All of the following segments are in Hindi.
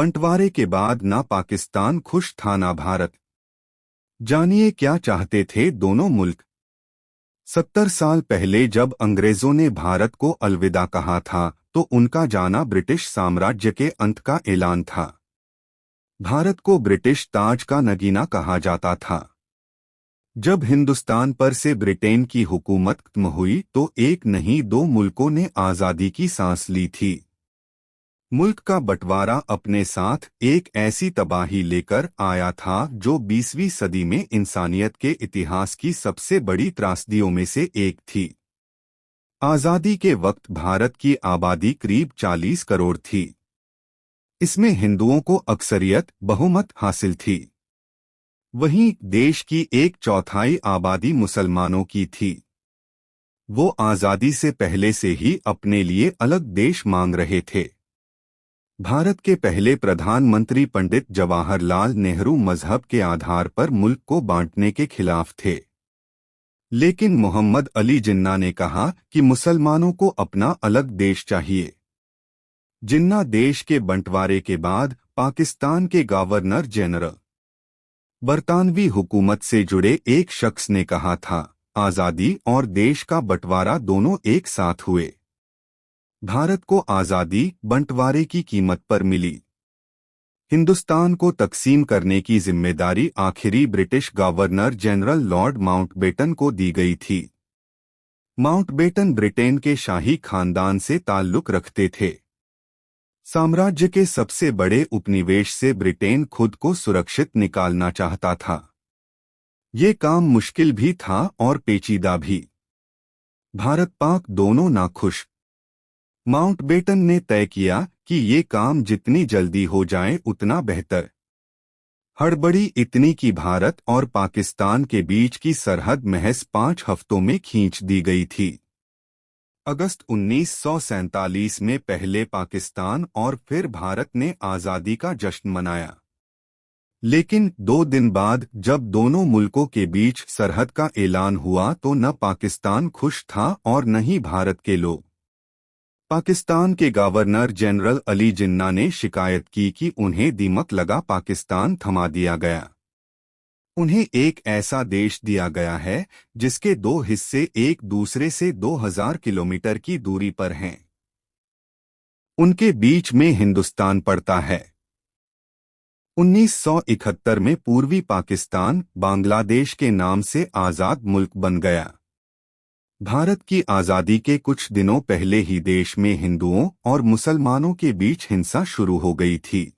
बंटवारे के बाद ना पाकिस्तान खुश था ना भारत। जानिए क्या चाहते थे दोनों मुल्क। 70 साल पहले जब अंग्रेजों ने भारत को अलविदा कहा था तो उनका जाना ब्रिटिश साम्राज्य के अंत का ऐलान था। भारत को ब्रिटिश ताज का नगीना कहा जाता था। जब हिंदुस्तान पर से ब्रिटेन की हुकूमत खत्म हुई तो एक नहीं दो मुल्कों ने आज़ादी की सांस ली थी। मुल्क का बंटवारा अपने साथ एक ऐसी तबाही लेकर आया था जो 20वीं सदी में इंसानियत के इतिहास की सबसे बड़ी त्रासदियों में से एक थी। आज़ादी के वक्त भारत की आबादी करीब 40 करोड़ थी। इसमें हिंदुओं को अक्सरियत बहुमत हासिल थी। वहीं देश की एक चौथाई आबादी मुसलमानों की थी। वो आज़ादी से पहले से ही अपने लिए अलग देश मांग रहे थे। भारत के पहले प्रधानमंत्री पंडित जवाहरलाल नेहरू मजहब के आधार पर मुल्क को बांटने के खिलाफ थे। लेकिन मोहम्मद अली जिन्ना ने कहा कि मुसलमानों को अपना अलग देश चाहिए। जिन्ना देश के बंटवारे के बाद पाकिस्तान के गवर्नर जनरल बरतानवी हुकूमत से जुड़े एक शख्स ने कहा था, आज़ादी और देश का बंटवारा दोनों एक साथ हुए। भारत को आज़ादी बंटवारे की कीमत पर मिली। हिंदुस्तान को तकसीम करने की जिम्मेदारी आखिरी British governor general Lord Mountbatten को दी गई थी। माउंटबेटन ब्रिटेन के शाही खानदान से ताल्लुक रखते थे। साम्राज्य के सबसे बड़े उपनिवेश से ब्रिटेन खुद को सुरक्षित निकालना चाहता था। ये काम मुश्किल भी था और पेचीदा भी। भारत पाक दोनों नाखुश। माउंटबेटन ने तय किया कि ये काम जितनी जल्दी हो जाए उतना बेहतर। हड़बड़ी इतनी कि भारत और पाकिस्तान के बीच की सरहद महज 5 हफ्तों में खींच दी गई थी। अगस्त 1947 में पहले पाकिस्तान और फिर भारत ने आज़ादी का जश्न मनाया। लेकिन 2 दिन बाद जब दोनों मुल्कों के बीच सरहद का ऐलान हुआ तो न पाकिस्तान खुश था और न ही भारत के लोग। पाकिस्तान के गवर्नर जनरल अली जिन्ना ने शिकायत की कि उन्हें दीमक लगा पाकिस्तान थमा दिया गया। उन्हें एक ऐसा देश दिया गया है जिसके 2 हिस्से एक दूसरे से 2000 किलोमीटर की दूरी पर हैं। उनके बीच में हिंदुस्तान पड़ता है। 1971 में पूर्वी पाकिस्तान बांग्लादेश के नाम से आज़ाद मुल्क बन गया। भारत की आज़ादी के कुछ दिनों पहले ही देश में हिंदुओं और मुसलमानों के बीच हिंसा शुरू हो गई थी।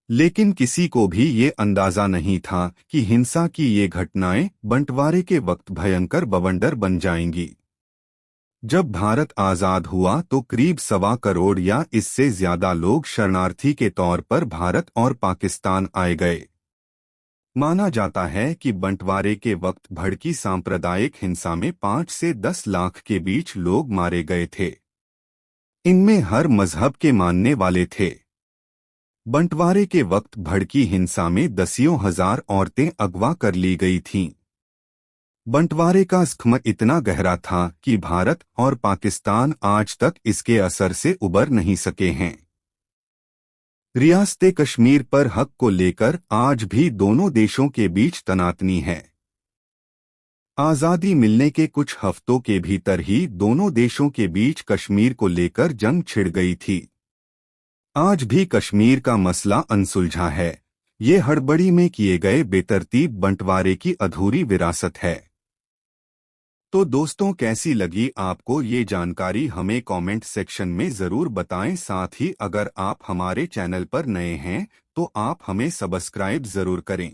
लेकिन किसी को भी ये अंदाजा नहीं था कि हिंसा की ये घटनाएं बंटवारे के वक्त भयंकर बवंडर बन जाएंगी। जब भारत आज़ाद हुआ तो करीब 1.25 करोड़ या इससे ज्यादा लोग शरणार्थी के तौर पर भारत और पाकिस्तान आए गए। माना जाता है कि बंटवारे के वक्त भड़की सांप्रदायिक हिंसा में 5 से 10 लाख के बीच लोग मारे गए थे। इनमें हर मजहब के मानने वाले थे। बंटवारे के वक्त भड़की हिंसा में दसियों हजार औरतें अगवा कर ली गई थीं। बंटवारे का ज़ख्म इतना गहरा था कि भारत और पाकिस्तान आज तक इसके असर से उबर नहीं सके हैं। रियासत कश्मीर पर हक को लेकर आज भी दोनों देशों के बीच तनातनी है। आज़ादी मिलने के कुछ हफ्तों के भीतर ही दोनों देशों के बीच कश्मीर को लेकर जंग छिड़ गई थी। आज भी कश्मीर का मसला अनसुलझा है। ये हड़बड़ी में किए गए बेतरतीब बंटवारे की अधूरी विरासत है। तो दोस्तों, कैसी लगी आपको ये जानकारी हमें कमेंट सेक्शन में ज़रूर बताएं। साथ ही अगर आप हमारे चैनल पर नए हैं तो आप हमें सब्सक्राइब ज़रूर करें।